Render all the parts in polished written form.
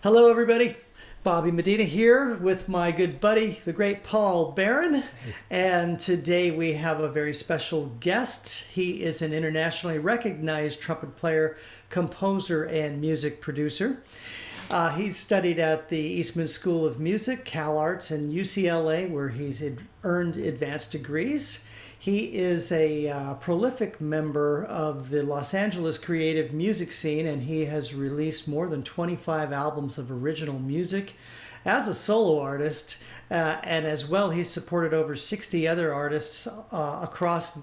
Hello, everybody. Bobby Medina here with my good buddy, the great Paul Barron. And today we have a very special guest. He is an internationally recognized trumpet player, composer, and music producer. He's studied at the Eastman School of Music, CalArts, and UCLA, where he's earned advanced degrees. He is a prolific member of the Los Angeles creative music scene, and he has released more than 25 albums of original music as a solo artist. And as well, he's supported over 60 other artists across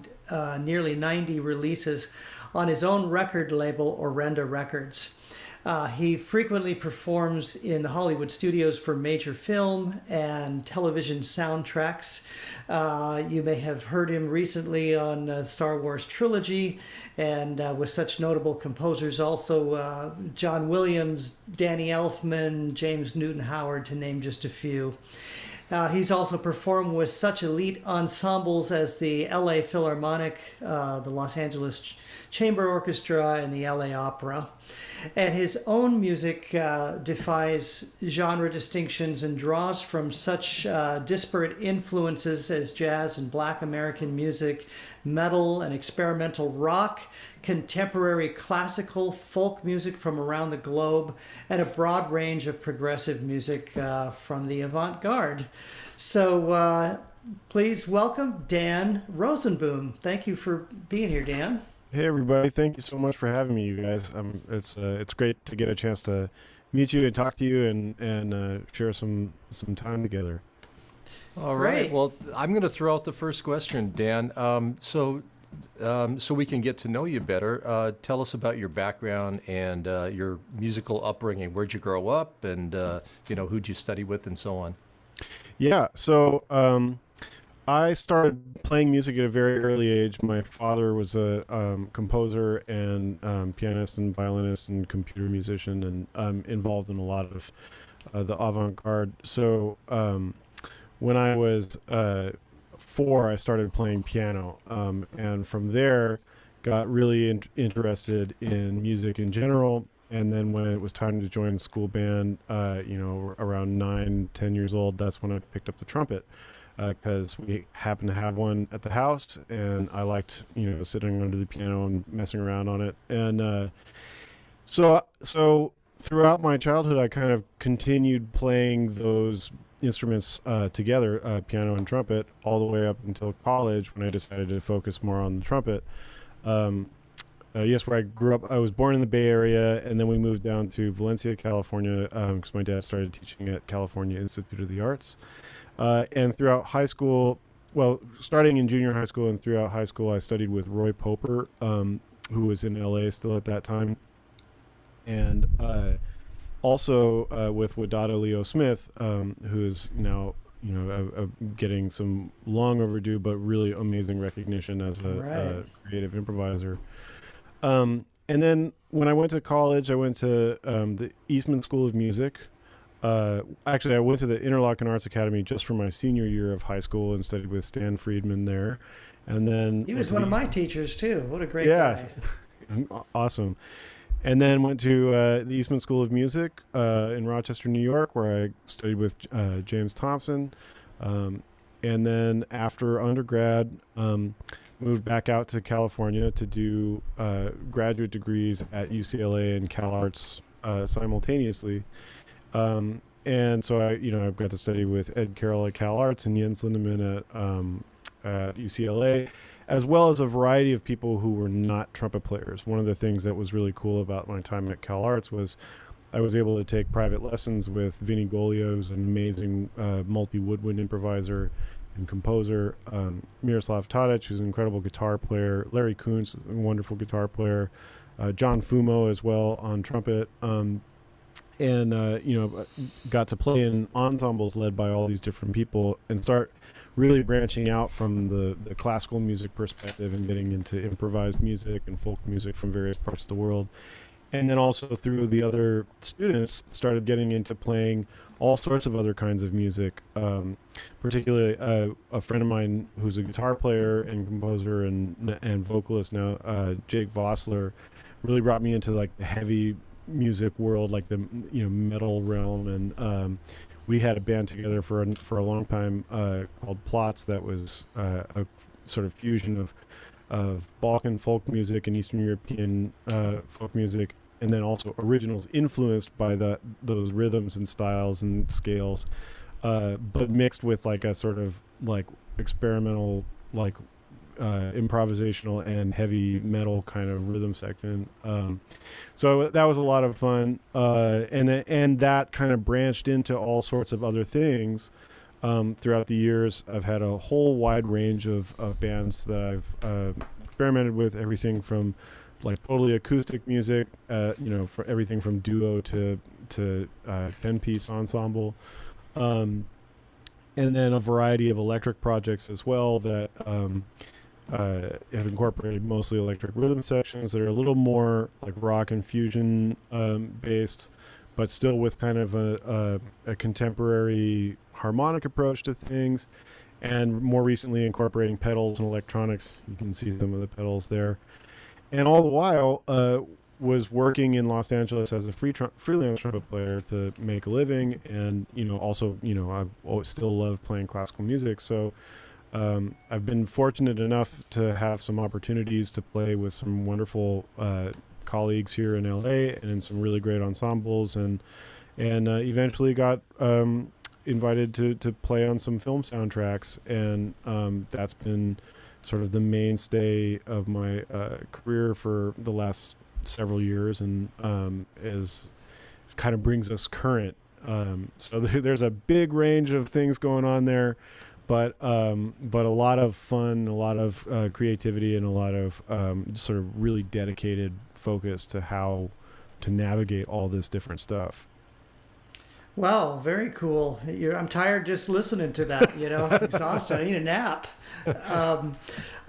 nearly 90 releases on his own record label, Orenda Records. He frequently performs in the Hollywood studios for major film and television soundtracks. You may have heard him recently on Star Wars trilogy, and with such notable composers also John Williams, Danny Elfman, James Newton Howard, to name just a few. He's also performed with such elite ensembles as the LA Philharmonic, the Los Angeles Chamber Orchestra, and the LA Opera. And his own music defies genre distinctions and draws from such disparate influences as jazz and black American music, metal and experimental rock, contemporary classical, folk music from around the globe, and a broad range of progressive music from the avant-garde. So please welcome Dan Rosenboom. Thank you for being here, Dan. Hey everybody! Thank you so much for having me, you guys. It's great to get a chance to meet you and talk to you and share some time together. All right. Great. Well, I'm going to throw out the first question, Dan. So we can get to know you better. Tell us about your background and your musical upbringing. Where'd you grow up, and who'd you study with, and so on. Yeah. So I started playing music at a very early age. My father was a composer and pianist and violinist and computer musician, and involved in a lot of the avant-garde. So when I was 4, I started playing piano, and from there got really interested in music in general. And then when it was time to join the school band, around 9, 10 years old, that's when I picked up the trumpet. Because we happened to have one at the house, and I liked, sitting under the piano and messing around on it. And so throughout my childhood, I kind of continued playing those instruments together, piano and trumpet, all the way up until college, when I decided to focus more on the trumpet. Yes, where I grew up, I was born in the Bay Area, and then we moved down to Valencia, California, because my dad started teaching at California Institute of the Arts. And throughout high school, starting in junior high school and throughout high school, I studied with Roy Poper, who was in LA still at that time. And also with Wadada Leo Smith, who is now, getting some long overdue but really amazing recognition as a creative improviser. And then when I went to college, I went to the Eastman School of Music. Actually, I went to the Interlochen Arts Academy just for my senior year of high school and studied with Stan Friedman there. And then He was one of my teachers, too. What a great guy. Awesome. And then went to the Eastman School of Music in Rochester, New York, where I studied with James Thompson. And then after undergrad, moved back out to California to do graduate degrees at UCLA and CalArts simultaneously. And so I've got to study with Ed Carroll at CalArts and Jens Lindemann at UCLA, as well as a variety of people who were not trumpet players. One of the things that was really cool about my time at CalArts was I was able to take private lessons with Vinny Golio, who's an amazing multi-woodwind improviser and composer, Miroslav Tadic, who's an incredible guitar player, Larry Kuntz, a wonderful guitar player, John Fumo as well on trumpet. Got to play in ensembles led by all these different people and start really branching out from the classical music perspective and getting into improvised music and folk music from various parts of the world. And then also through the other students, started getting into playing all sorts of other kinds of music, particularly a friend of mine who's a guitar player and composer and vocalist now, Jake Vossler, really brought me into like the heavy music world, like the metal realm, and we had a band together for a long time called Plots that was a sort of fusion of Balkan folk music and Eastern European folk music, and then also originals influenced by those rhythms and styles and scales, but mixed with like a sort of like experimental, like improvisational and heavy metal kind of rhythm section. So that was a lot of fun, and that kind of branched into all sorts of other things. Throughout the years, I've had a whole wide range of bands that I've experimented with, everything from like totally acoustic music, for everything from duo to 10-piece ensemble, and then a variety of electric projects as well that have incorporated mostly electric rhythm sections that are a little more like rock and fusion based, but still with kind of a contemporary harmonic approach to things, and more recently incorporating pedals and electronics. You can see some of the pedals there. And all the while was working in Los Angeles as a freelance trumpet player to make a living, and also I still love playing classical music. So I've been fortunate enough to have some opportunities to play with some wonderful colleagues here in LA and in some really great ensembles, and eventually got invited to play on some film soundtracks, and that's been sort of the mainstay of my career for the last several years, and is kind of brings us current. So there's a big range of things going on there, but a lot of fun, a lot of creativity, and a lot of sort of really dedicated focus to how to navigate all this different stuff. Wow, very cool. I'm tired just listening to that, exhausted. I need a nap.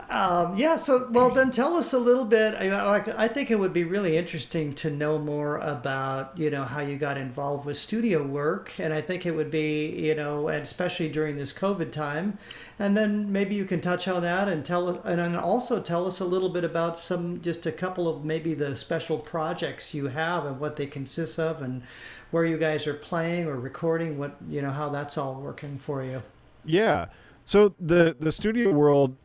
Yeah, so, well, then tell us a little bit. I think it would be really interesting to know more about, how you got involved with studio work. And I think it would be, and especially during this COVID time. And then maybe you can touch on that and then also tell us a little bit about just a couple of maybe the special projects you have and what they consist of, and where you guys are playing or recording, how that's all working for you. Yeah. So the studio world,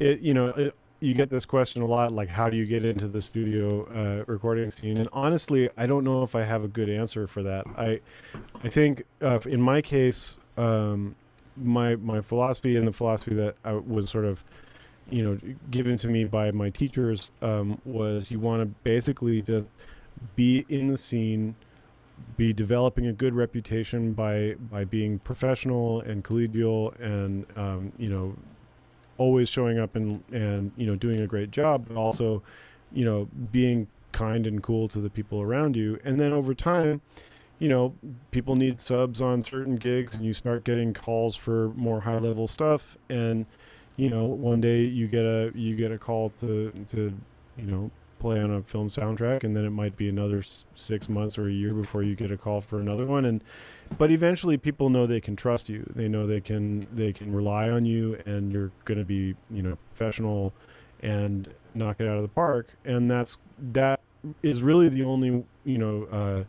you get this question a lot, like how do you get into the studio recording scene? And honestly, I don't know if I have a good answer for that. I think in my case, my philosophy, and the philosophy that I was sort of given to me by my teachers, was you want to basically just be in the scene, be developing a good reputation by being professional and collegial, and always showing up and doing a great job, but also being kind and cool to the people around you. And then over time, people need subs on certain gigs, and you start getting calls for more high level stuff, and one day you get a call to play on a film soundtrack, and then it might be another 6 months or a year before you get a call for another one. But eventually people know they can trust you. They know they can rely on you, and you're going to be professional and knock it out of the park. And that is really the only the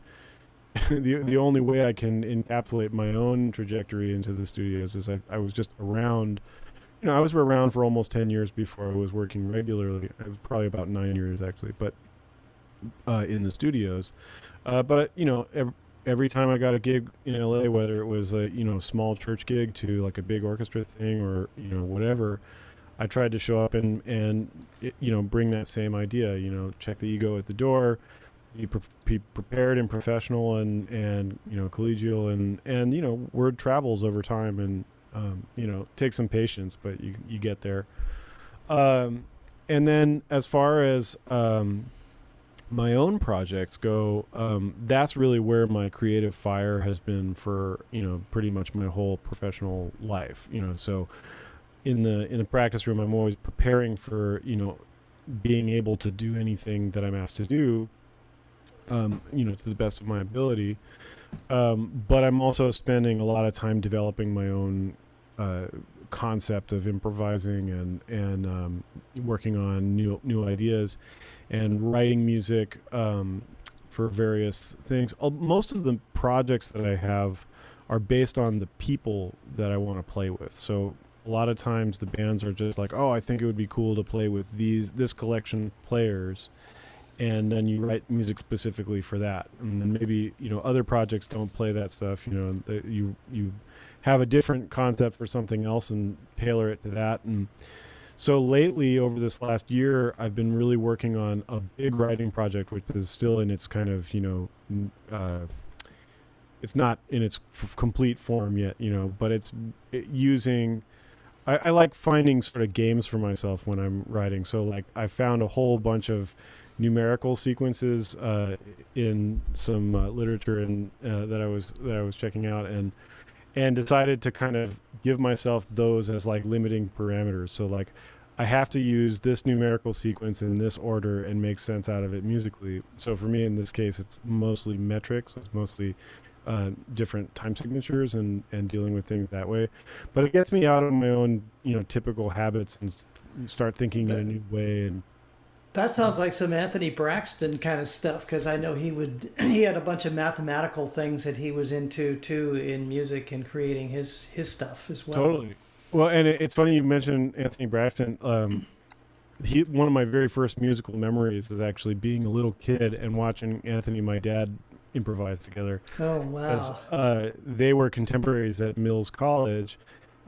only way I can encapsulate my own trajectory into the studios is I was just around. I was around for almost 10 years before I was working regularly. It was probably about 9 years actually, but in the studios. But every time I got a gig in LA, whether it was a small church gig to like a big orchestra thing or whatever, I tried to show up and bring that same idea. Check the ego at the door, be prepared and professional and collegial, and word travels over time, and take some patience, but you get there. And then as far as my own projects go, that's really where my creative fire has been for pretty much my whole professional life. So in the practice room, I'm always preparing for being able to do anything that I'm asked to do, to the best of my ability. But I'm also spending a lot of time developing my own concept of improvising and working on new ideas and writing music for various things. Most of the projects that I have are based on the people that I want to play with. So a lot of times the bands are just like, oh, I think it would be cool to play with this collection of players, and then you write music specifically for that. And then maybe, other projects don't play that stuff. You have a different concept for something else and tailor it to that. And so lately, over this last year, I've been really working on a big writing project, which is still in its kind of, it's not in its complete form yet, but it's using. I like finding sort of games for myself when I'm writing. So like I found a whole bunch of numerical sequences in some literature that I was checking out, and decided to kind of give myself those as like limiting parameters. So like I have to use this numerical sequence in this order and make sense out of it musically. So for me in this case, it's mostly metric. So it's mostly different time signatures and dealing with things that way. But it gets me out of my own, typical habits and start thinking in a new way. And that sounds like some Anthony Braxton kind of stuff, because I know he had a bunch of mathematical things that he was into too in music and creating his stuff as well. Totally. Well, and it's funny you mentioned Anthony Braxton. One of my very first musical memories is actually being a little kid and watching Anthony and my dad improvise together. Oh, wow. As, they were contemporaries at Mills College,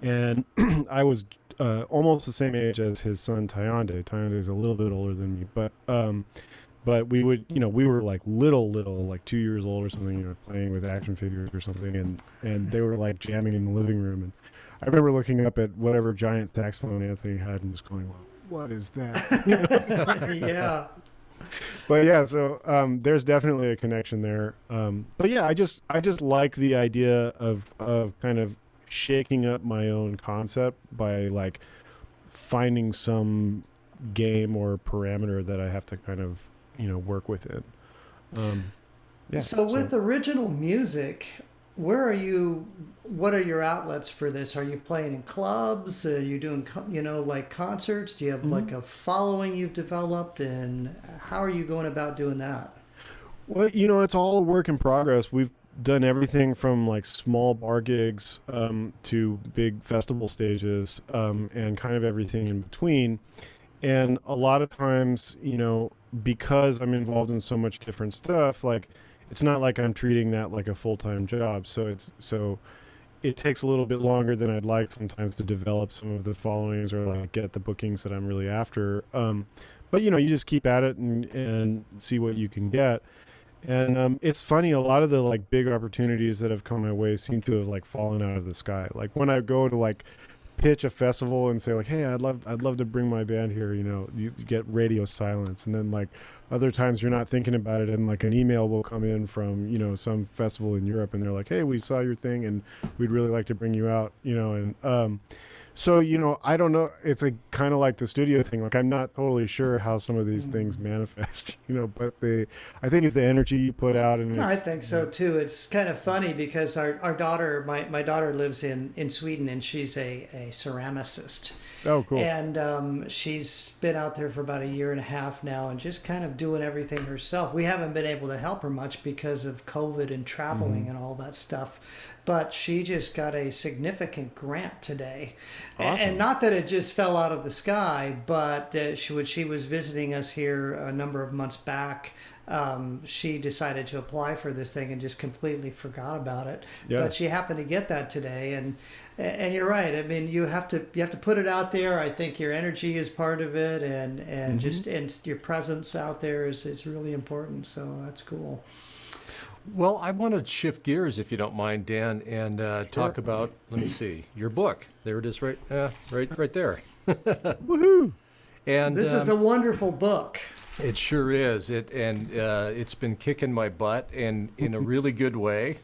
and I was almost the same age as his son Tyonde. Tyonde is a little bit older than me, but we would, we were like little, like 2 years old or something, playing with action figures or something, and they were like jamming in the living room. And I remember looking up at whatever giant saxophone Anthony had and just going, well, what is that? Yeah. But yeah, so there's definitely a connection there. But yeah, I just like the idea of kind of shaking up my own concept by like finding some game or parameter that I have to kind of work within. So with original music, where are you? What are your outlets for this? Are you playing in clubs? Are you doing like concerts? Do you have like a following you've developed, and how are you going about doing that? Well, it's all a work in progress. We've done everything from like small bar gigs to big festival stages, and kind of everything in between. And a lot of times, because I'm involved in so much different stuff, like it's not like I'm treating that like a full-time job. So it takes a little bit longer than I'd like sometimes to develop some of the followings or like get the bookings that I'm really after. But you just keep at it and see what you can get. And it's funny, a lot of the like big opportunities that have come my way seem to have like fallen out of the sky. Like when I go to like pitch a festival and say like, hey, I'd love to bring my band here, you get radio silence. And then like other times you're not thinking about it, and like an email will come in from some festival in Europe, and they're like, hey, we saw your thing and we'd really like to bring you out, and so, I don't know. It's like kind of like the studio thing. Like I'm not totally sure how some of these things manifest, but I think it's the energy you put out. And I think so too. It's kind of funny because our daughter, my daughter lives in Sweden, and she's a ceramicist. Oh, cool. And she's been out there for about a year and a half now, and just kind of doing everything herself. We haven't been able to help her much because of COVID and traveling and all that stuff. But she just got a significant grant today. Awesome. And not that it just fell out of the sky, but when she was visiting us here a number of months back, she decided to apply for this thing and just completely forgot about it. Yeah. But she happened to get that today, and you're right. I mean, you have to put it out there. I think your energy is part of it, and just your presence out there is really important. So that's cool. Well, I want to shift gears, if you don't mind, Dan, and talk about, let me see, your book. There it is, right there. Woohoo! And this is a wonderful book. It sure is. It's been kicking my butt, and in a really good way.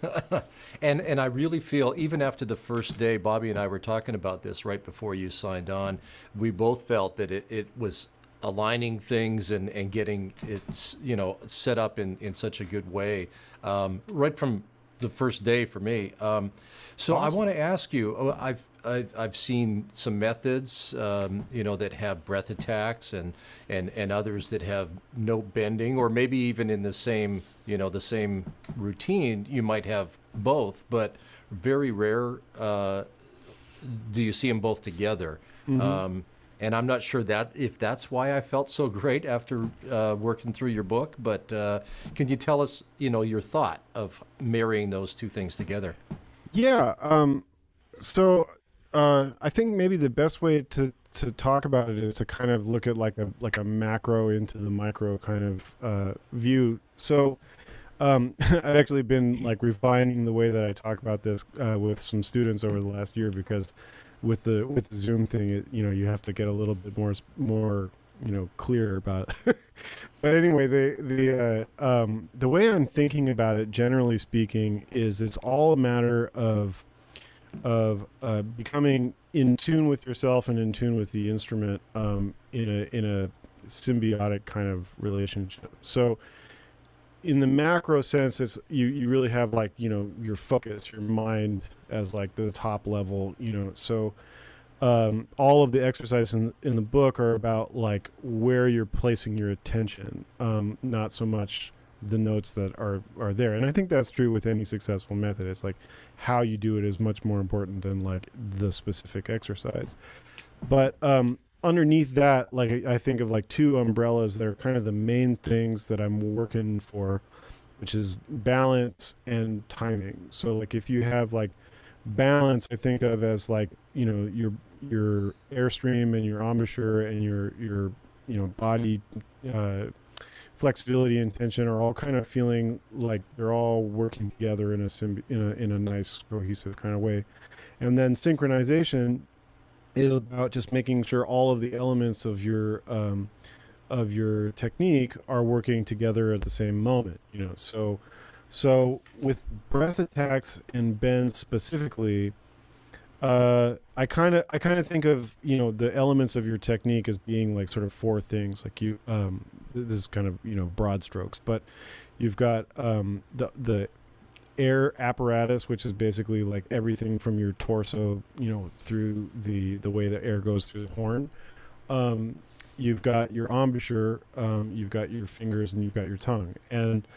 and I really feel, even after the first day, Bobby and I were talking about this right before you signed on, we both felt that it was aligning things and getting it set up in such a good way right from the first day for me. So awesome. I want to ask you, I've seen some methods, that have breath attacks and others that have no bending, or maybe even in the same routine, you might have both, but very rare do you see them both together. And I'm not sure if that's why I felt so great after working through your book, but can you tell us, your thought of marrying those two things together? Yeah. So I think maybe the best way to talk about it is to kind of look at like a macro into the micro kind of view. So I've actually been like refining the way that I talk about this with some students over the last year, because with the Zoom thing, you have to get a little bit more clear about it. But anyway, the way I'm thinking about it, generally speaking, is it's all a matter of becoming in tune with yourself and in tune with the instrument in a symbiotic kind of relationship. So in the macro sense, it's you really have like your focus, your mind as like the top level. So all of the exercises in the book are about like where you're placing your attention, not so much the notes that are there. And I think that's true with any successful method. It's like how you do it is much more important than like the specific exercise. But underneath that, like I think of like two umbrellas that are kind of the main things that I'm working for, which is balance and timing. So like if you have like balance, I think of as like your airstream and your embouchure and your body flexibility and tension are all kind of feeling like they're all working together in a nice cohesive kind of way. And then synchronization is about just making sure all of the elements of your technique are working together at the same moment. So with breath attacks and bends specifically, I kind of think of the elements of your technique as being like sort of four things. Like this is kind of broad strokes, but you've got the air apparatus, which is basically like everything from your torso through the way the air goes through the horn. You've got your embouchure, you've got your fingers, and you've got your tongue. And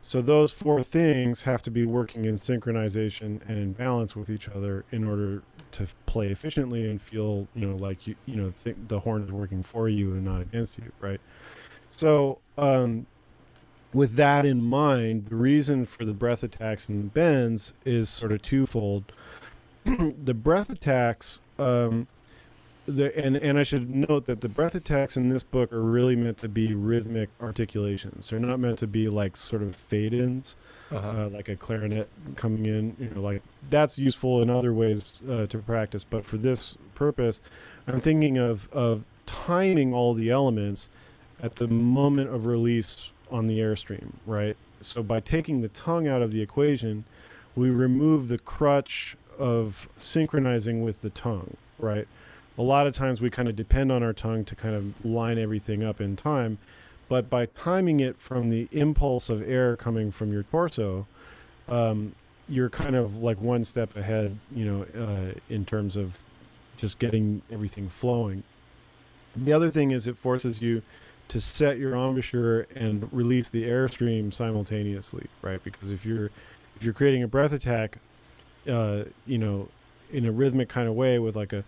so those four things have to be working in synchronization and in balance with each other in order to play efficiently and feel, like think the horn is working for you and not against you, right? So with that in mind, the reason for the breath attacks and the bends is sort of twofold. The breath attacks, and I should note that the breath attacks in this book are really meant to be rhythmic articulations. They're not meant to be like sort of fade-ins, like a clarinet coming in. Like that's useful in other ways to practice. But for this purpose, I'm thinking of timing all the elements at the moment of release on the airstream, right? So by taking the tongue out of the equation, we remove the crutch of synchronizing with the tongue, right? A lot of times we kind of depend on our tongue to kind of line everything up in time, but by timing it from the impulse of air coming from your torso, you're kind of like one step ahead, in terms of just getting everything flowing. The other thing is it forces you to set your embouchure and release the airstream simultaneously, right? Because if you're creating a breath attack, in a rhythmic kind of way with like a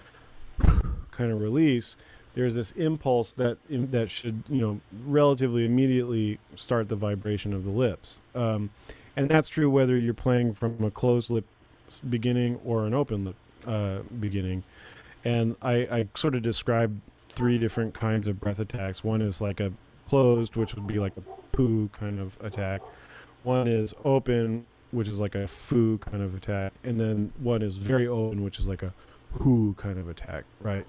kind of release, there's this impulse that should relatively immediately start the vibration of the lips, and that's true whether you're playing from a closed lip beginning or an open lip beginning. And I sort of describe three different kinds of breath attacks. One is like a closed, which would be like a poo kind of attack. One is open, which is like a foo kind of attack. And then one is very open, which is like a who kind of attack, right?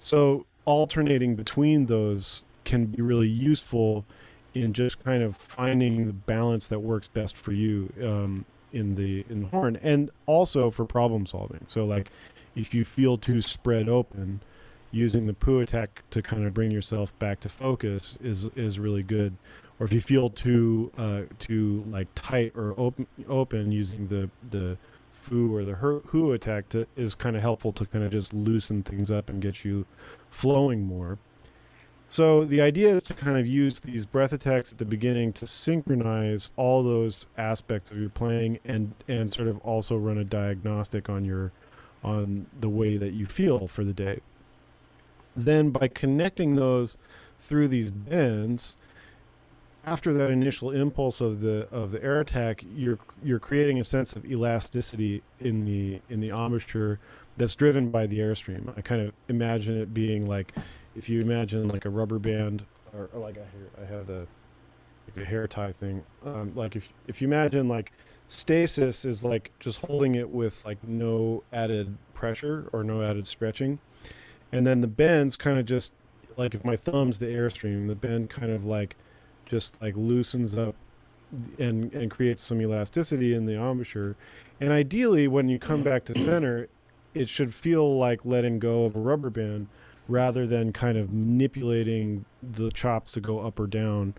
So alternating between those can be really useful in just kind of finding the balance that works best for you in the horn, and also for problem solving. So like if you feel too spread open, using the poo attack to kind of bring yourself back to focus is really good. Or if you feel too like tight or open, using the foo or the who attack is kind of helpful to kind of just loosen things up and get you flowing more. So the idea is to kind of use these breath attacks at the beginning to synchronize all those aspects of your playing and sort of also run a diagnostic on the way that you feel for the day. Then by connecting those through these bends, after that initial impulse of the air attack, you're creating a sense of elasticity in the embouchure that's driven by the airstream. I kind of imagine it being like, if you imagine like a rubber band, or like I have the like a hair tie thing. Like if you imagine like stasis is like just holding it with like no added pressure or no added stretching, and then the bends kind of just like, if my thumb's the airstream, the bend kind of like just like loosens up and creates some elasticity in the embouchure. And ideally, when you come back to center, it should feel like letting go of a rubber band rather than kind of manipulating the chops to go up or down.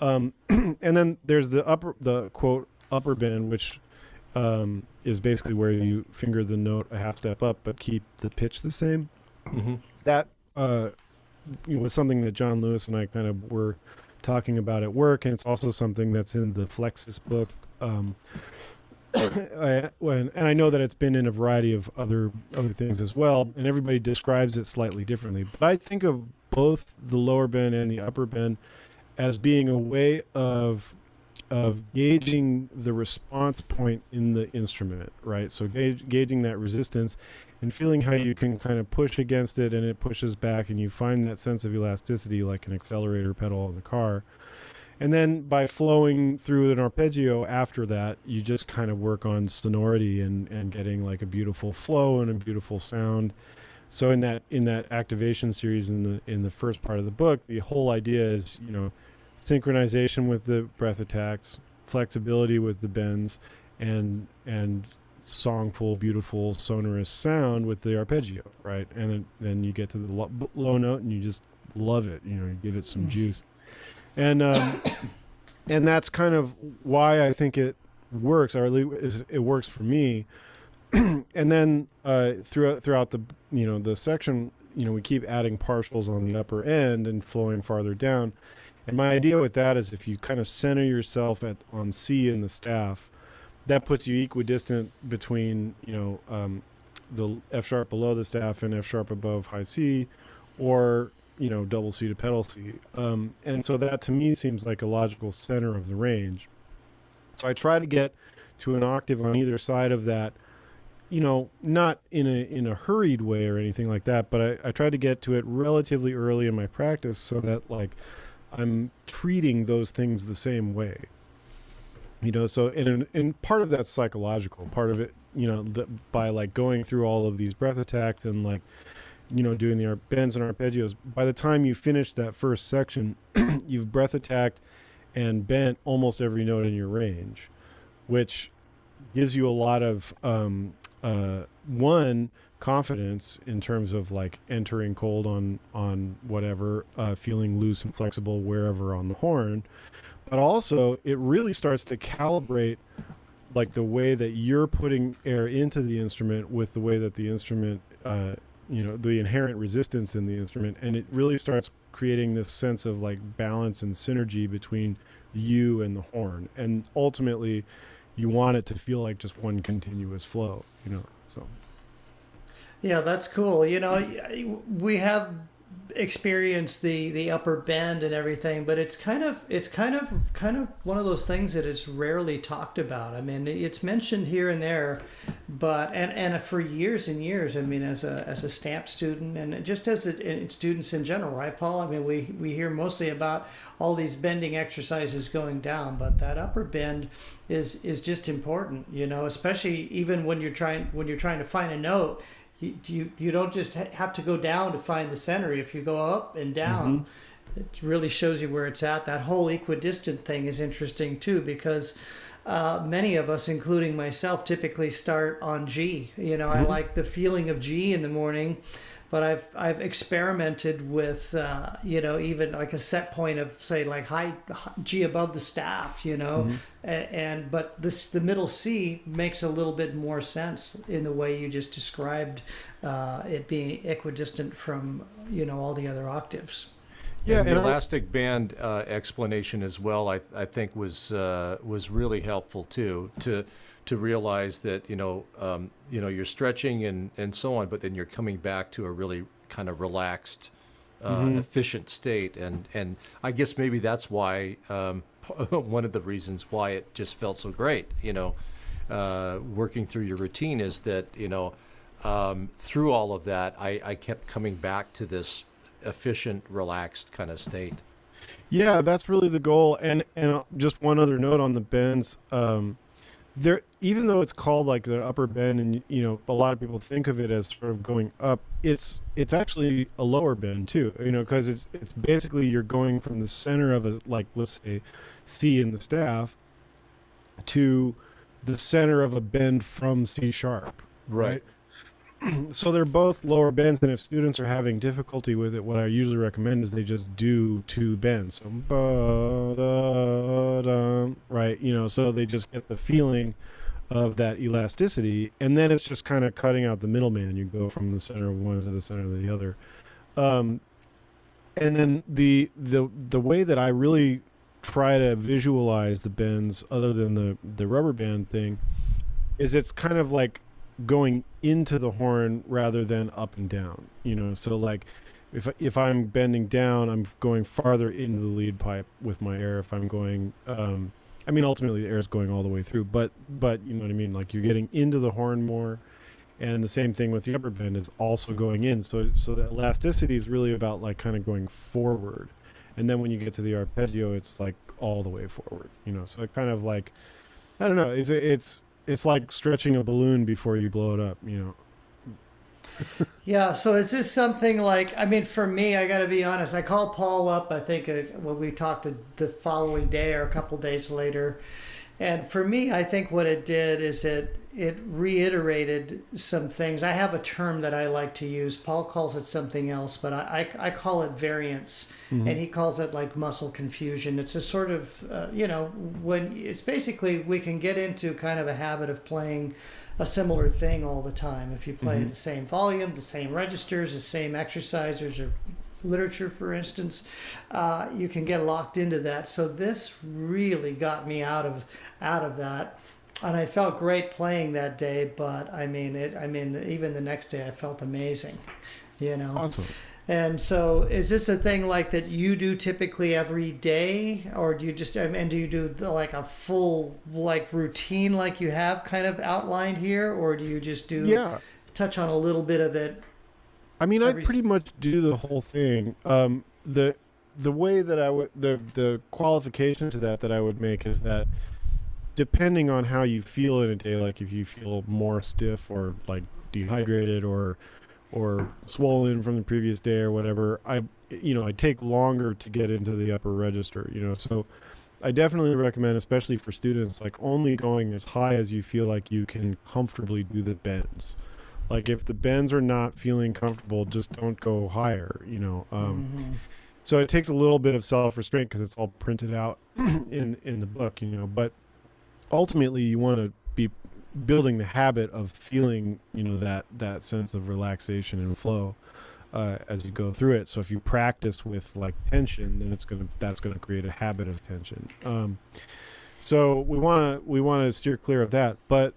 And then there's the quote upper bend, which is basically where you finger the note a half step up but keep the pitch the same. Mm-hmm. That was something that John Lewis and I kind of were talking about at work, and it's also something that's in the Flexus book. And I know that it's been in a variety of other things as well, and everybody describes it slightly differently. But I think of both the lower bend and the upper bend as being a way of gauging the response point in the instrument, right? So gauging that resistance and feeling how you can kind of push against it and it pushes back, and you find that sense of elasticity like an accelerator pedal in the car. And then by flowing through an arpeggio after that, you just kind of work on sonority and getting like a beautiful flow and a beautiful sound. So in that activation series in the first part of the book, the whole idea is, synchronization with the breath attacks, flexibility with the bends, and songful, beautiful, sonorous sound with the arpeggio, right? And then you get to the low note and you just love it. You give it some juice. And that's kind of why I think it works, or at least it works for me. And then throughout the section, we keep adding partials on the upper end and flowing farther down. And my idea with that is, if you kind of center yourself on C in the staff, that puts you equidistant between the F sharp below the staff and F sharp above high C, or double C to pedal C. And so that to me seems like a logical center of the range. So I try to get to an octave on either side of that, not in a hurried way or anything like that, but I try to get to it relatively early in my practice so that like I'm treating those things the same way. So and part of that's psychological. Part of it, by like going through all of these breath attacks and like doing the bends and arpeggios, by the time you finish that first section, you've breath attacked and bent almost every note in your range, which gives you a lot of confidence in terms of like entering cold on whatever, feeling loose and flexible wherever on the horn. But also it really starts to calibrate like the way that you're putting air into the instrument with the way that the instrument, the inherent resistance in the instrument. And it really starts creating this sense of like balance and synergy between you and the horn. And ultimately you want it to feel like just one continuous flow, so. Yeah, that's cool. We have experienced the upper bend and everything, but it's kind of one of those things that is rarely talked about. I mean, it's mentioned here and there, but and for years and years, I mean, as a stamp student and just as students in general, right, Paul? I mean, we hear mostly about all these bending exercises going down, but that upper bend is just important, especially even when you're trying to find a note. You don't just have to go down to find the center. If you go up and down, it really shows you where it's at. That whole equidistant thing is interesting too, because many of us, including myself, typically start on G. I like the feeling of G in the morning, but I've experimented with even like a set point of say like high G above the staff, but the middle C makes a little bit more sense in the way you just described, it being equidistant from all the other octaves. Yeah, and the elastic band explanation as well, I think was really helpful too, to realize that you're stretching and so on, but then you're coming back to a really kind of relaxed, efficient state, and I guess maybe that's why one of the reasons why it just felt so great, working through your routine is that through all of that, I kept coming back to this efficient, relaxed kind of state. Yeah, that's really the goal. And just one other note on the bends. There, even though it's called like the upper bend, and a lot of people think of it as sort of going up, it's actually a lower bend too. Because it's basically you're going from the center of let's say C in the staff to the center of a bend from C sharp. Right. So they're both lower bends, and if students are having difficulty with it, what I usually recommend is they just do 2 bends. So, right, so they just get the feeling of that elasticity, and then it's just kind of cutting out the middleman. You go from the center of one to the center of the other. And then the way that I really try to visualize the bends, other than the rubber band thing, is it's kind of like going into the horn rather than up and down, so like if I'm bending down, I'm going farther into the lead pipe with my air. If I'm going ultimately the air is going all the way through, but you know what I mean, like you're getting into the horn more. And the same thing with the upper bend is also going in, so the elasticity is really about like kind of going forward, and then when you get to the arpeggio, it's like all the way forward, so it kind of like, I don't know, it's like stretching a balloon before you blow it up, Yeah, so is this something like, for me, I got to be honest, I called Paul up, I think, when we talked the following day or a couple days later. And for me, I think what it did is it reiterated some things. I have a term that I like to use. Paul calls it something else, but I call it variance, and he calls it like muscle confusion. It's a sort of, when it's basically we can get into kind of a habit of playing a similar thing all the time. If you play the same volume, the same registers, the same exercises or literature, for instance, you can get locked into that. So this really got me out of that, and I felt great playing that day. But even the next day, I felt amazing, Awesome. And so, is this a thing like that you do typically every day, or do you just do you do like a full like routine like you have kind of outlined here, or do you just touch on a little bit of it? I pretty much do the whole thing. The way that I would, the qualification to that I would make is that depending on how you feel in a day, like if you feel more stiff or like dehydrated or swollen from the previous day or whatever, I take longer to get into the upper register, so I definitely recommend, especially for students, like only going as high as you feel like you can comfortably do the bends. Like if the bends are not feeling comfortable, just don't go higher, So it takes a little bit of self-restraint because it's all printed out in the book, but ultimately you want to be building the habit of feeling, that sense of relaxation and flow as you go through it. So if you practice with like tension, then that's gonna create a habit of tension. So we want to steer clear of that. But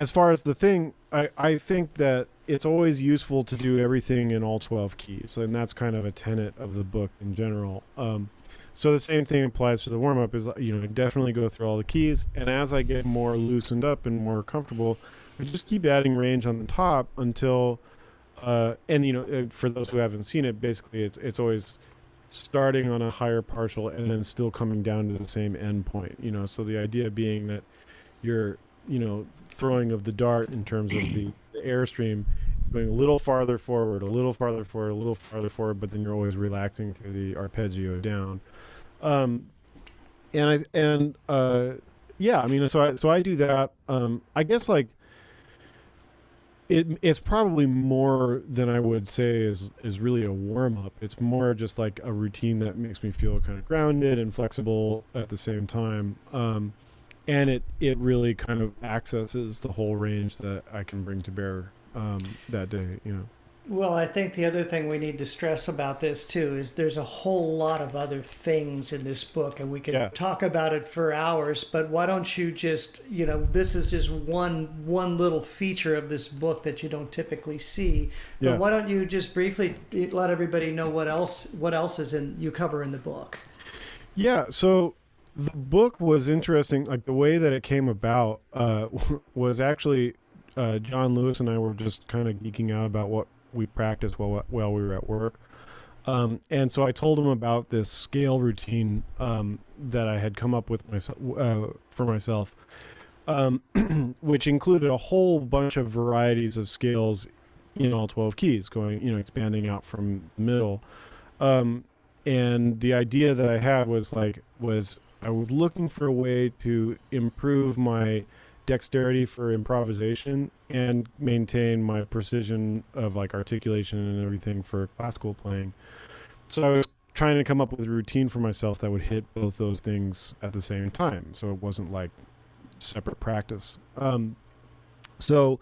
as far as the thing, I think that it's always useful to do everything in all 12 keys, and that's kind of a tenet of the book in general. So the same thing applies to the warm-up is, definitely go through all the keys, and as I get more loosened up and more comfortable, I just keep adding range on the top until, for those who haven't seen it, basically it's always starting on a higher partial and then still coming down to the same end point, so the idea being that you're, throwing of the dart in terms of the airstream is going a little farther forward, a little farther forward, a little farther forward, but then you're always relaxing through the arpeggio down. So I do that. I guess like It's probably more than I would say is really a warm up. It's more just like a routine that makes me feel kind of grounded and flexible at the same time. And it really kind of accesses the whole range that I can bring to bear that day, you know. Well, I think the other thing we need to stress about this too is there's a whole lot of other things in this book, and we could Yeah. talk about it for hours. But why don't you just, this is just one little feature of this book that you don't typically see. But Yeah. why don't you just briefly let everybody know what else is you cover in the book? Yeah, so the book was interesting. Like the way that it came about was actually John Lewis and I were just kind of geeking out about what we practiced while we were at work. And so I told him about this scale routine that I had come up with for myself, which included a whole bunch of varieties of scales in all 12 keys, going, expanding out from the middle. And the idea that I had was I was looking for a way to improve my dexterity for improvisation and maintain my precision of like articulation and everything for classical playing. So I was trying to come up with a routine for myself that would hit both those things at the same time. So it wasn't like separate practice. So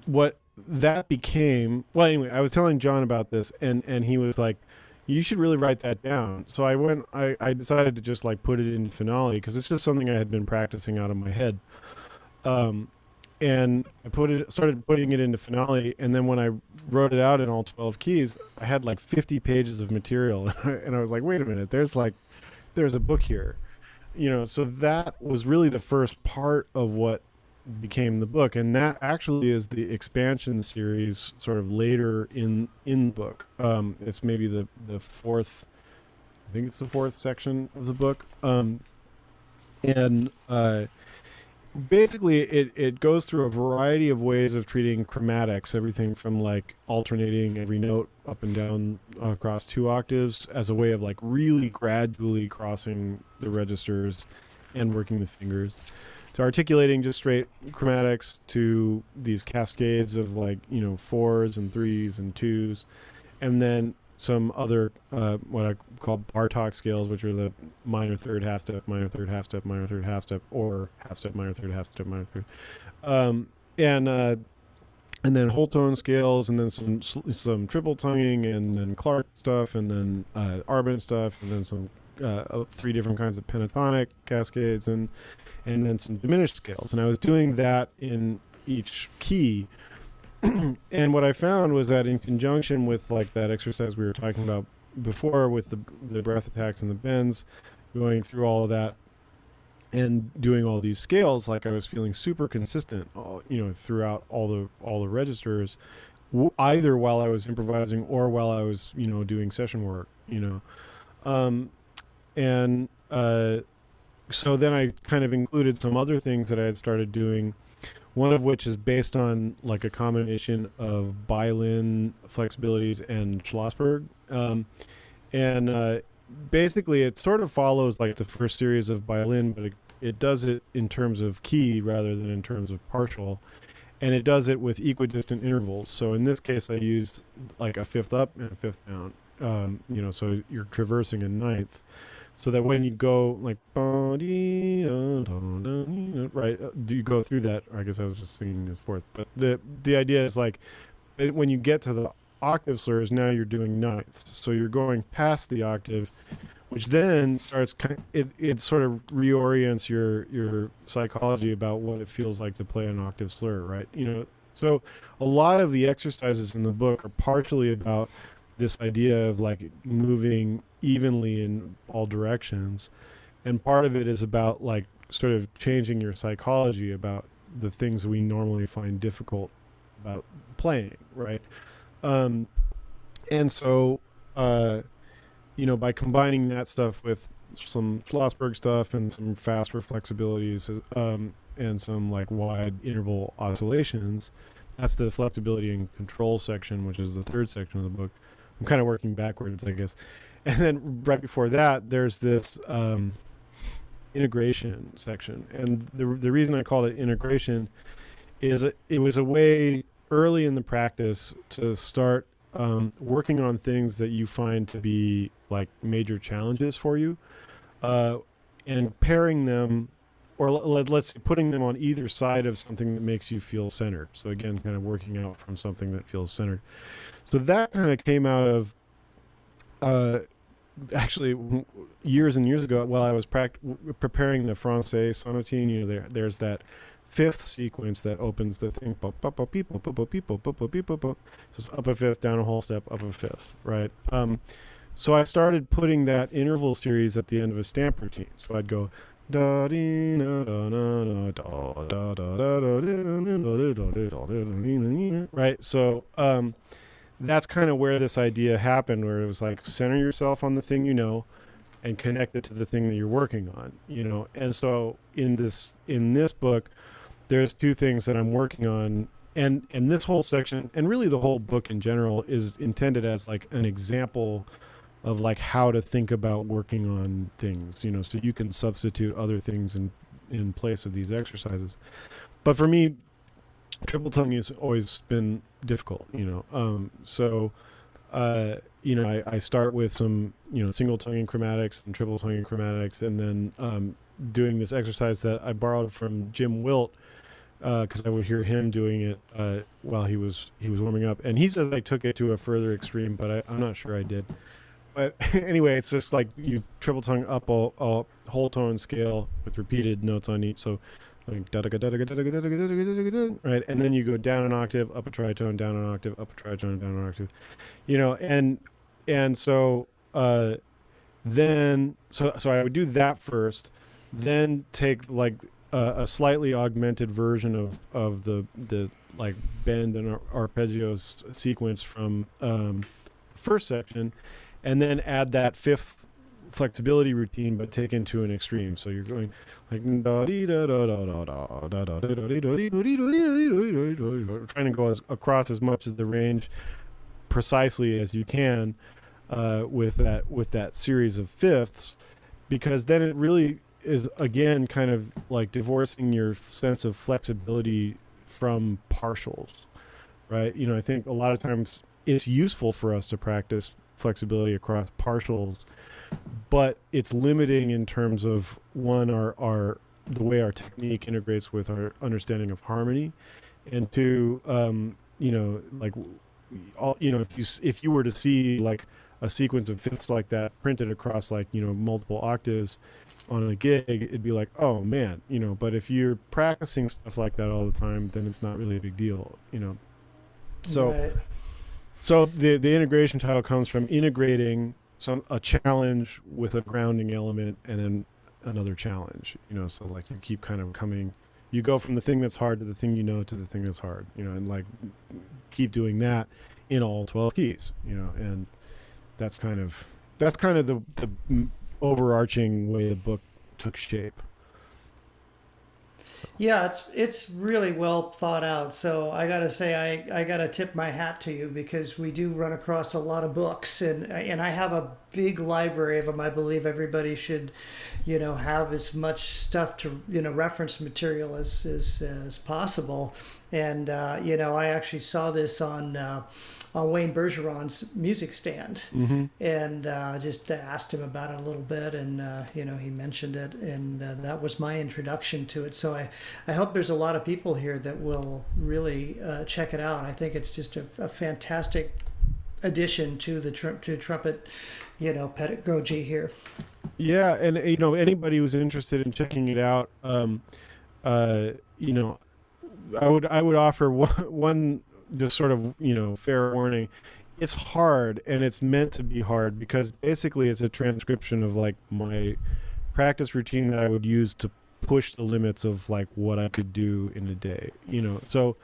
what that became, well, anyway, I was telling John about this and he was like, you should really write that down. So I decided to just like put it in Finale because it's just something I had been practicing out of my head. And I started putting it into Finale, and then when I wrote it out in all 12 keys, I had like 50 pages of material, and I was like, wait a minute, there's a book here, so that was really the first part of what became the book, and that actually is the expansion series sort of later in the book. It's maybe the fourth, I think it's the fourth section of the book. Basically, it goes through a variety of ways of treating chromatics, everything from like alternating every note up and down across 2 octaves as a way of like really gradually crossing the registers and working the fingers, to articulating just straight chromatics, to these cascades of like, 4s and 3s and 2s, and then some other what I call Bartok scales, which are the minor third half step, minor third half step, minor third half step, or half step minor third half step minor third, and then whole tone scales, and then some triple tonguing, and then Clark stuff, and then Arbin stuff, and then some 3 different kinds of pentatonic cascades, and then some diminished scales. And I was doing that in each key. And what I found was that in conjunction with like that exercise we were talking about before with the breath attacks and the bends, going through all of that and doing all these scales, like I was feeling super consistent, throughout all the registers, either while I was improvising or while I was, doing session work, so then I kind of included some other things that I had started doing. One of which is based on like a combination of Bylin flexibilities and Schlossberg. Basically it sort of follows like the first series of Bylin, but it does it in terms of key rather than in terms of partial. And it does it with equidistant intervals. So in this case, I used like a 5th up and a 5th down, so you're traversing a 9th. So that when you go like, right, do you go through that? I guess I was just singing the 4th. But the idea is like, when you get to the octave slurs, now you're doing 9ths. So you're going past the octave, which then starts, it sort of reorients your psychology about what it feels like to play an octave slur, right? So a lot of the exercises in the book are partially about this idea of like moving evenly in all directions, and part of it is about like sort of changing your psychology about the things we normally find difficult about playing, right? And so by combining that stuff with some Schlossberg stuff and some faster flexibilities, and some like wide interval oscillations, that's the flexibility and control section, which is the 3rd section of the book. I'm kind of working backwards, I guess. And then right before that, there's this integration section. And the reason I called it integration is it was a way early in the practice to start working on things that you find to be like major challenges for you, and pairing them, or let's say putting them on either side of something that makes you feel centered. So again, kind of working out from something that feels centered. So that kind of came out of actually years and years ago while I was preparing the Francais sonatine. You know, there's that fifth sequence that opens the thing. So it's up a fifth, down a whole step, up a fifth, right? So I started putting that interval series at the end of a stamp routine. So I'd go da dee na da na da da da da, right? So that's kind of where this idea happened, where it was like center yourself on the thing you know and connect it to the thing that you're working on, you know. And so in this book, there's two things that I'm working on, and this whole section, and really the whole book in general, is intended as like an example of like how to think about working on things, you know, so you can substitute other things in place of these exercises. But for me, triple tongue has always been difficult, you know. You know, I start with some, you know, single tonguing chromatics and triple tonguing chromatics, and then doing this exercise that I borrowed from Jim Wilt, because I would hear him doing it while he was warming up, and he says I took it to a further extreme, but I'm not sure I did. But anyway, it's just like you triple tongue up a whole tone scale with repeated notes on each. So like right, and then you go down an octave, up a tritone, down an octave, up a tritone, down an octave, you know, and so then so I would do that first, then take like a slightly augmented version of the like bend and arpeggio sequence from first section, and then add that fifth flexibility routine, but taken to an extreme. So you're going like trying to go across as much as the range precisely as you can with that series of fifths, because then it really is again kind of like divorcing your sense of flexibility from partials, right? You know, I think a lot of times it's useful for us to practice flexibility across partials, but it's limiting in terms of one, our the way our technique integrates with our understanding of harmony, and two, you know, like all, you know, if you were to see like a sequence of fifths like that printed across like, you know, multiple octaves on a gig, it'd be like, oh man, you know. But if you're practicing stuff like that all the time, then it's not really a big deal, you know. So Right. So the integration title comes from integrating a challenge with a grounding element, and then another challenge, you know. So like you keep kind of you go from the thing that's hard to the thing you know to the thing that's hard, you know, and like keep doing that in all 12 keys, you know. And that's kind of the overarching way the book took shape. Yeah, it's really well thought out. So I gotta say, I gotta tip my hat to you, because we do run across a lot of books, and I have a big library of them. I believe everybody should, you know, have as much stuff to, you know, reference material as possible. And you know, I actually saw this on Wayne Bergeron's music stand, and just asked him about it a little bit, and you know, he mentioned it, and that was my introduction to it. So I hope there's a lot of people here that will really check it out. I think it's just a fantastic addition to the trumpet, you know, pedagogy here. Yeah, and you know, anybody who's interested in checking it out, you know, I would offer one just sort of, you know, fair warning. It's hard, and it's meant to be hard, because basically it's a transcription of like my practice routine that I would use to push the limits of like what I could do in a day, you know. So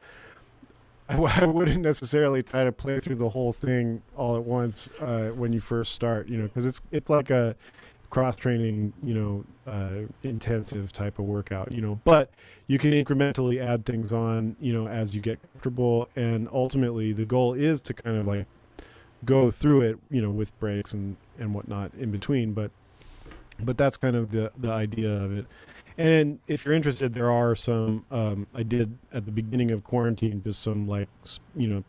I wouldn't necessarily try to play through the whole thing all at once when you first start, you know, because it's like a cross-training, you know, intensive type of workout, you know. But you can incrementally add things on, you know, as you get comfortable, and ultimately the goal is to kind of like go through it, you know, with breaks and whatnot in between. But but that's kind of the idea of it. And if you're interested, there are some, I did at the beginning of quarantine, just some like,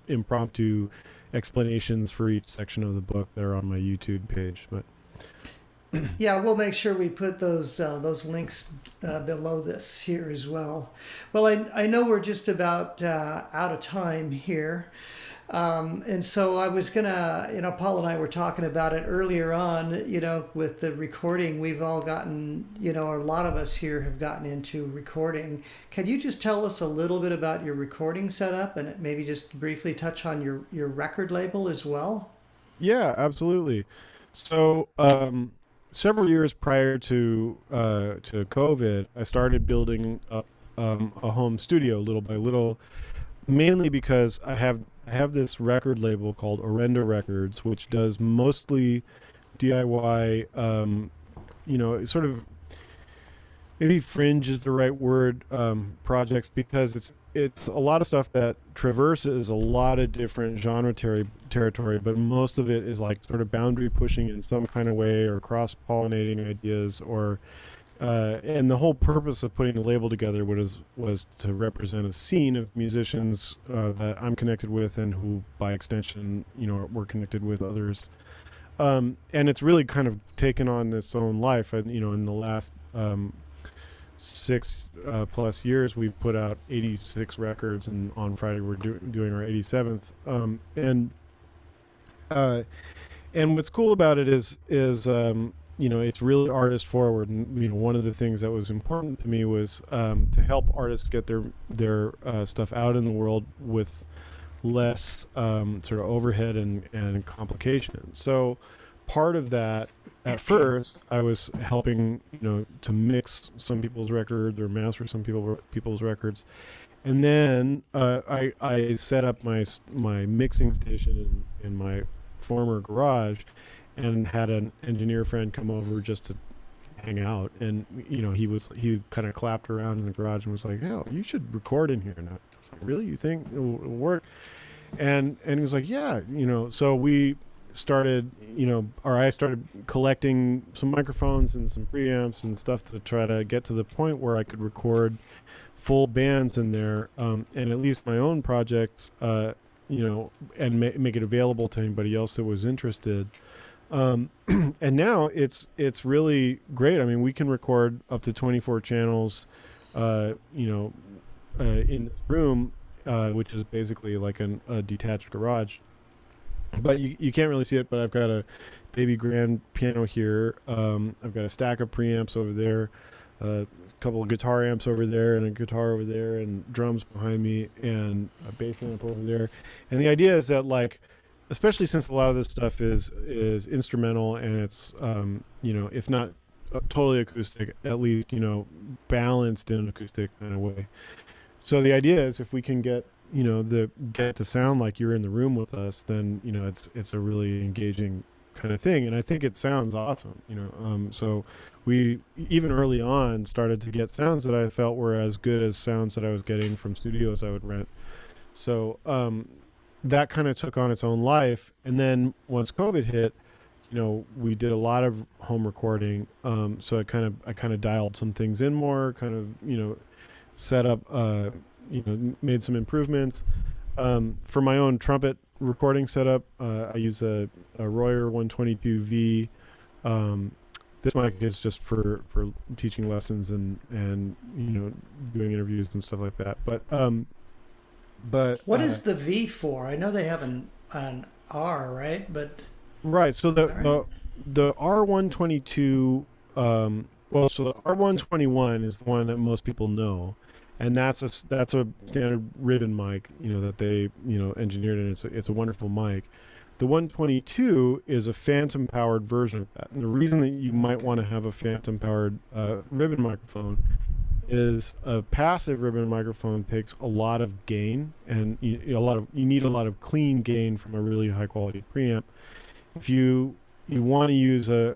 impromptu explanations for each section of the book that are on my YouTube page. But Yeah, we'll make sure we put those links below this here as well. Well, I know we're just about out of time here. And so I was gonna, Paul and I were talking about it earlier on, with the recording. We've all gotten, a lot of us here have gotten into recording. Can you just tell us a little bit about your recording setup and maybe just briefly touch on your record label as well? yeah, absolutely. So, several years prior to COVID, I started building up a home studio little by little, mainly because I have this record label called Orenda Records, which does mostly DIY, sort of, maybe fringe is the right word, projects, because it's a lot of stuff that traverses a lot of different genre territory, but most of it is like sort of boundary pushing in some kind of way, or cross pollinating ideas, or and the whole purpose of putting the label together was to represent a scene of musicians that I'm connected with, and who, by extension, we're connected with others. And it's really kind of taken on its own life. And in the last 6 plus years, we've put out 86 records, and on Friday we're doing our 87th. And what's cool about it is it's really artist forward. And one of the things that was important to me was to help artists get their stuff out in the world with less sort of overhead and complication. So part of that, at first, I was helping to mix some people's records or master some people's records. And then I set up my mixing station in my former garage, and had an engineer friend come over just to hang out. And he kind of clapped around in the garage and was like, "Hell, you should record in here." And I was like, "Really? You think it'll work?" And he was like, "Yeah." So we started, or I started collecting some microphones and some preamps and stuff to try to get to the point where I could record full bands in there, and at least my own projects, and make it available to anybody else that was interested. And now it's really great. I mean, we can record up to 24 channels, in the room, which is basically like a detached garage. But you can't really see it, but I've got a baby grand piano here. I've got a stack of preamps over there, a couple of guitar amps over there, and a guitar over there, and drums behind me, and a bass amp over there. And the idea is that, like, especially since a lot of this stuff is instrumental, and it's if not totally acoustic, at least balanced in an acoustic kind of way. So the idea is, if we can get get to sound like you're in the room with us, then it's a really engaging kind of thing. And I think it sounds awesome. So we, even early on, started to get sounds that I felt were as good as sounds that I was getting from studios I would rent. So that kind of took on its own life. And then once COVID hit, we did a lot of home recording. So I kind of dialed some things in more, kind of, set up, made some improvements. For my own trumpet recording setup, I use a Royer 122V. This mic is just for teaching lessons and doing interviews and stuff like that. But what is the V for? I know they have an R, right? But right. So the R122. So the R121 is the one that most people know, and that's a standard ribbon mic, that they engineered, and it's a wonderful mic. The 122 is a phantom powered version of that, and the reason that you might want to have a phantom powered ribbon microphone is a passive ribbon microphone takes a lot of gain, and you need a lot of clean gain from a really high quality preamp. If you want to use a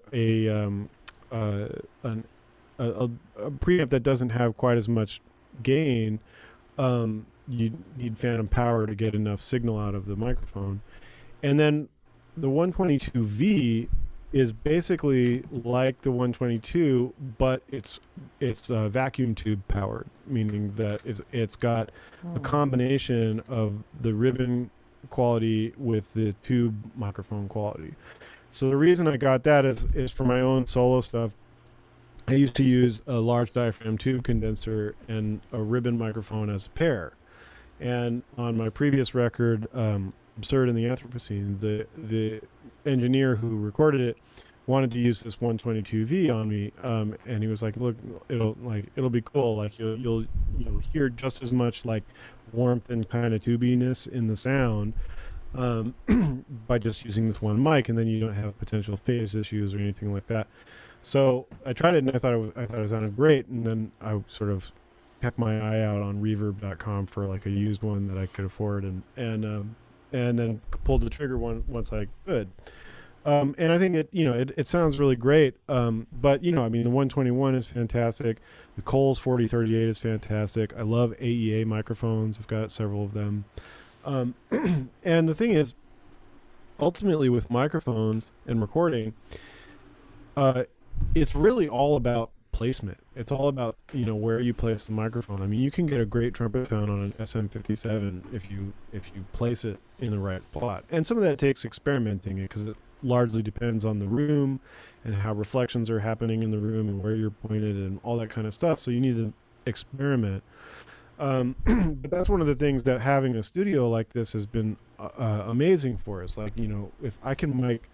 preamp that doesn't have quite as much gain, you need phantom power to get enough signal out of the microphone. And then the 122V is basically like the 122, but it's vacuum tube powered, meaning that it's got a combination of the ribbon quality with the tube microphone quality. So the reason I got that is for my own solo stuff. I used to use a large diaphragm tube condenser and a ribbon microphone as a pair. And on my previous record, Absurd in the Anthropocene, the engineer who recorded it wanted to use this 122V on me, and he was like, "Look, it'll be cool. Like you'll hear just as much like warmth and kind of tubiness in the sound by just using this one mic, and then you don't have potential phase issues or anything like that." So I tried it, and I thought it sounded great, and then I sort of kept my eye out on Reverb.com for like a used one that I could afford, and then pulled the trigger once I could. And I think it sounds really great. But I mean, the 121 is fantastic. The Coles 4038 is fantastic. I love AEA microphones. I've got several of them. And the thing is, ultimately with microphones and recording, it's really all about placement. It's all about where you place the microphone. I mean, you can get a great trumpet sound on an SM57 if you place it in the right spot. And some of that takes experimenting, because it largely depends on the room and how reflections are happening in the room and where you're pointed and all that kind of stuff. So you need to experiment. But that's one of the things that having a studio like this has been amazing for us. Like, if I can mic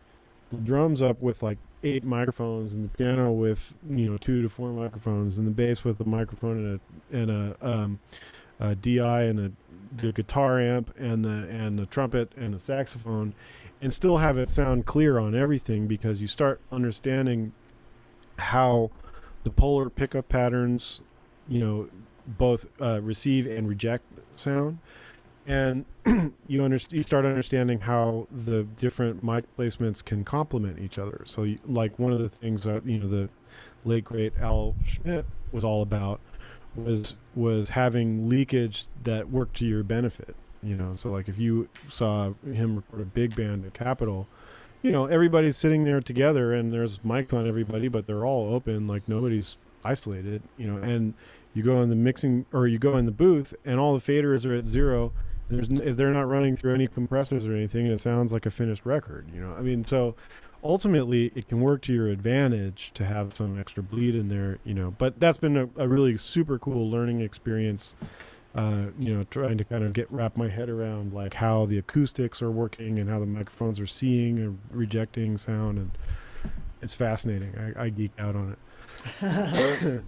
the drums up with like 8 microphones, and the piano with 2 to 4 microphones, and the bass with a microphone and a DI and the guitar amp and the trumpet and the saxophone, and still have it sound clear on everything, because you start understanding how the polar pickup patterns both receive and reject sound. And you start understanding how the different mic placements can complement each other. So, like one of the things that the late great Al Schmidt was all about was having leakage that worked to your benefit. So like if you saw him record a big band at Capitol, everybody's sitting there together, and there's mics on everybody, but they're all open, like nobody's isolated. And you go in the mixing, or you go in the booth, and all the faders are at 0. If they're not running through any compressors or anything, it sounds like a finished record. I mean, so ultimately it can work to your advantage to have some extra bleed in there. But that's been a really super cool learning experience. Trying to kind of wrap my head around like how the acoustics are working and how the microphones are seeing and rejecting sound, and it's fascinating. I geek out on it.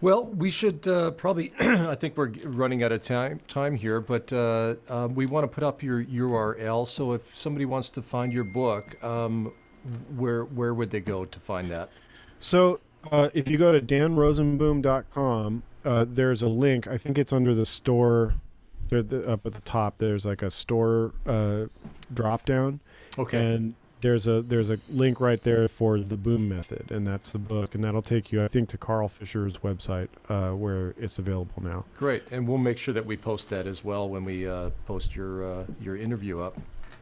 Well, we should probably, I think we're running out of time here, but we want to put up your URL. So if somebody wants to find your book, where would they go to find that? So if you go to danrosenboom.com, there's a link. I think it's under the store. Up at the top, there's like a store drop down. Okay. And there's a link right there for the Boom Method, and that's the book, and that'll take you, I think, to Carl Fisher's website where it's available now. Great, and we'll make sure that we post that as well when we post your interview up.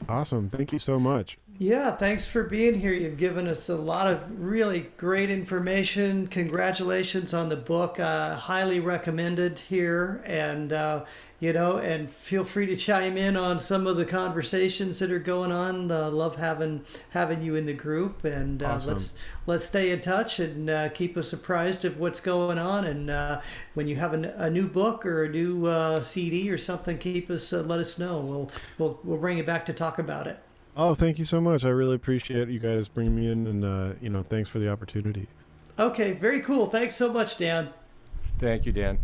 Awesome, thank you so much. Yeah, thanks for being here. You've given us a lot of really great information. Congratulations on the book. Highly recommended here. And, and feel free to chime in on some of the conversations that are going on. Love having you in the group. And awesome. let's stay in touch and keep us apprised of what's going on. And when you have a new book or a new CD or something, let us know. We'll bring you back to talk about it. Oh, thank you so much. I really appreciate you guys bringing me in, and thanks for the opportunity. Okay, very cool. Thanks so much, Dan. Thank you, Dan.